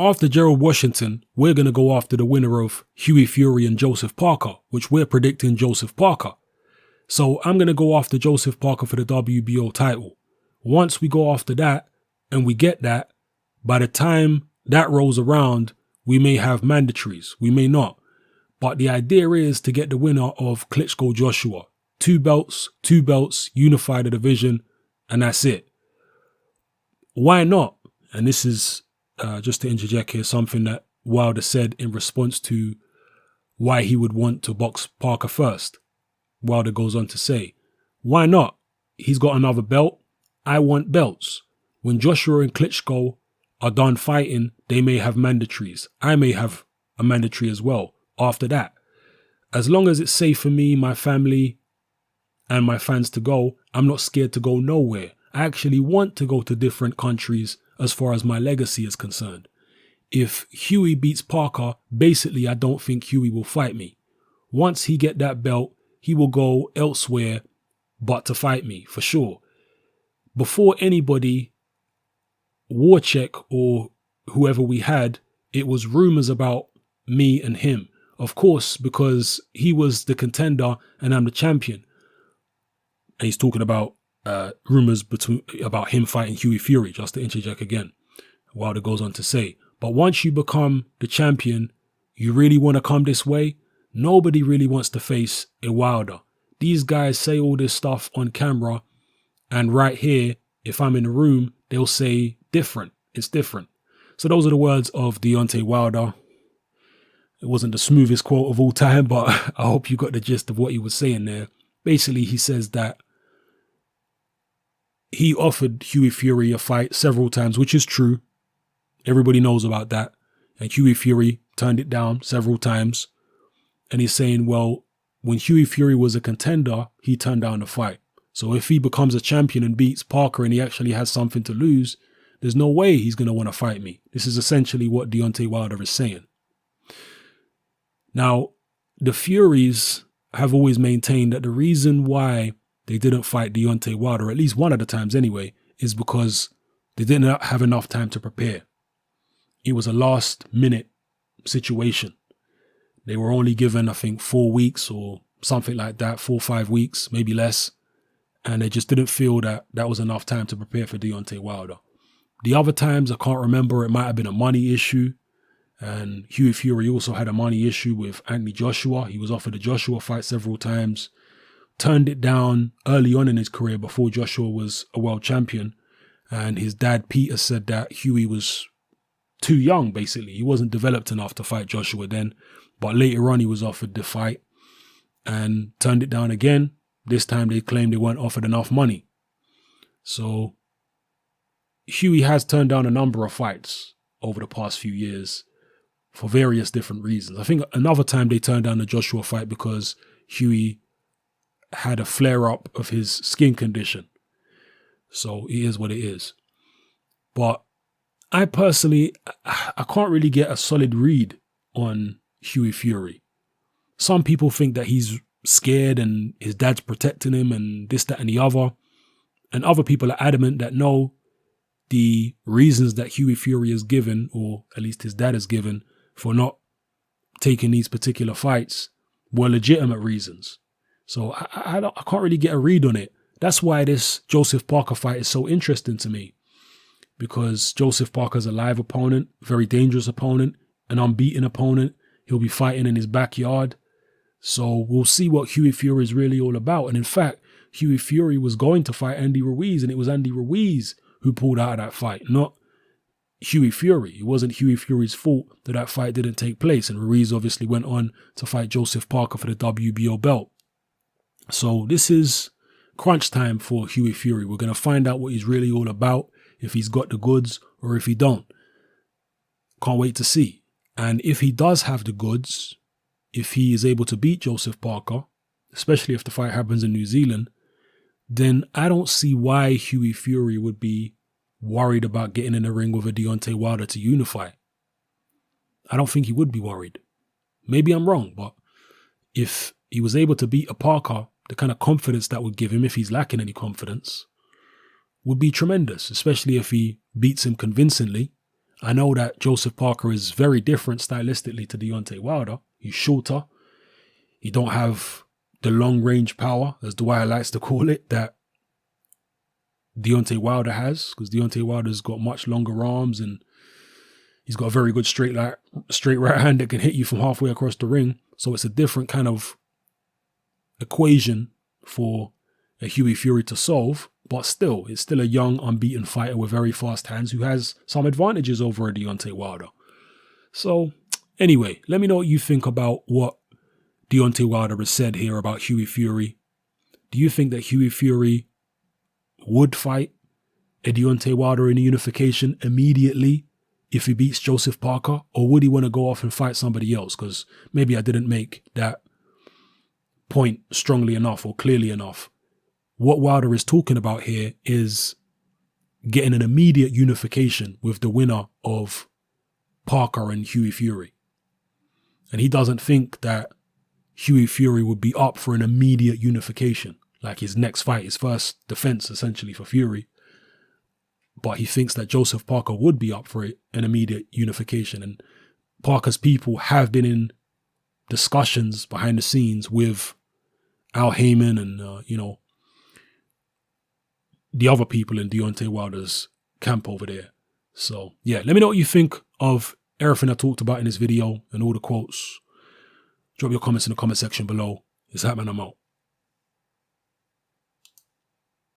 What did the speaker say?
after Gerald Washington, we're going to go after the winner of Hughie Fury and Joseph Parker, which we're predicting Joseph Parker. So I'm going to go after Joseph Parker for the WBO title. Once we go after that and we get that, by the time that rolls around, we may have mandatories. We may not. But the idea is to get the winner of Klitschko Joshua. 2 belts, unify the division, and that's it. Why not? And this is, just to interject here, something that Wilder said in response to why he would want to box Parker first. Wilder goes on to say, why not? He's got another belt. I want belts. When Joshua and Klitschko are done fighting, they may have mandatories. I may have a mandatory as well after that. As long as it's safe for me, my family, and my fans to go, I'm not scared to go nowhere. I actually want to go to different countries as far as my legacy is concerned. If Hughie beats Parker, basically I don't think Hughie will fight me. Once he get that belt, he will go elsewhere but to fight me, for sure. Before anybody, Warcheck or whoever we had, it was rumors about me and him. Of course, because he was the contender and I'm the champion. And he's talking about rumors about him fighting Hughie Fury, just to interject again. Wilder goes on to say, but once you become the champion, you really want to come this way? Nobody really wants to face a Wilder. These guys say all this stuff on camera, and right here, if I'm in the room, they'll say different. It's different. So those are the words of Deontay Wilder. It wasn't the smoothest quote of all time, but I hope you got the gist of what he was saying there. Basically, he says that he offered Hughie Fury a fight several times, which is true. Everybody knows about that. And Hughie Fury turned it down several times. And he's saying, well, when Hughie Fury was a contender, he turned down the fight. So if he becomes a champion and beats Parker and he actually has something to lose, there's no way he's going to want to fight me. This is essentially what Deontay Wilder is saying. Now, the Furies have always maintained that the reason why they didn't fight Deontay Wilder, at least one of the times anyway, is because they didn't have enough time to prepare. It was a last-minute situation. They were only given, I think, 4 weeks or something like that, 4 or 5 weeks, maybe less. And they just didn't feel that that was enough time to prepare for Deontay Wilder. The other times, I can't remember, it might have been a money issue. And Hughie Fury also had a money issue with Anthony Joshua. He was offered a Joshua fight several times. Turned it down early on in his career before Joshua was a world champion. And his dad, Peter, said that Hughie was too young, basically. He wasn't developed enough to fight Joshua then. But later on, he was offered the fight and turned it down again. This time, they claimed they weren't offered enough money. So Hughie has turned down a number of fights over the past few years for various different reasons. I think another time they turned down the Joshua fight because Hughie had a flare-up of his skin condition. So it is what it is. But I personally, I can't really get a solid read on Hughie Fury. Some people think that he's scared and his dad's protecting him and this, that, and the other. And other people are adamant that no, the reasons that Hughie Fury is given, or at least his dad is given, for not taking these particular fights were legitimate reasons. So I can't really get a read on it. That's why this Joseph Parker fight is so interesting to me. Because Joseph Parker's a live opponent, very dangerous opponent, an unbeaten opponent. He'll be fighting in his backyard. So we'll see what Hughie Fury is really all about. And in fact, Hughie Fury was going to fight Andy Ruiz, and it was Andy Ruiz who pulled out of that fight, not Hughie Fury. It wasn't Hughie Fury's fault that that fight didn't take place. And Ruiz obviously went on to fight Joseph Parker for the WBO belt. So this is crunch time for Hughie Fury. We're going to find out what he's really all about, if he's got the goods or if he don't. Can't wait to see. And if he does have the goods, if he is able to beat Joseph Parker, especially if the fight happens in New Zealand, then I don't see why Hughie Fury would be worried about getting in the ring with a Deontay Wilder to unify. I don't think he would be worried. Maybe I'm wrong, but if he was able to beat a Parker, the kind of confidence that would give him, if he's lacking any confidence, would be tremendous, especially if he beats him convincingly. I know that Joseph Parker is very different stylistically to Deontay Wilder. He's shorter. He don't have the long range power, as Dwyer likes to call it, that Deontay Wilder has, because Deontay Wilder's got much longer arms and he's got a very good straight right hand that can hit you from halfway across the ring. So it's a different kind of equation for a Hughie Fury to solve. But still, it's still a young, unbeaten fighter with very fast hands who has some advantages over a Deontay Wilder. So anyway, let me know what you think about what Deontay Wilder has said here about Hughie Fury. Do you think that Hughie Fury would fight a Deontay Wilder in a unification immediately if he beats Joseph Parker? Or would he want to go off and fight somebody else? Because maybe I didn't make that point strongly enough or clearly enough. What Wilder is talking about here is getting an immediate unification with the winner of Parker and Hughie Fury. And he doesn't think that Hughie Fury would be up for an immediate unification, like his next fight, his first defense essentially for Fury. But he thinks that Joseph Parker would be up for an immediate unification. And Parker's people have been in discussions behind the scenes with Al Heyman and, the other people in Deontay Wilder's camp over there. So, yeah, let me know what you think of everything I talked about in this video and all the quotes. Drop your comments in the comment section below. It's Hatman, I'm out.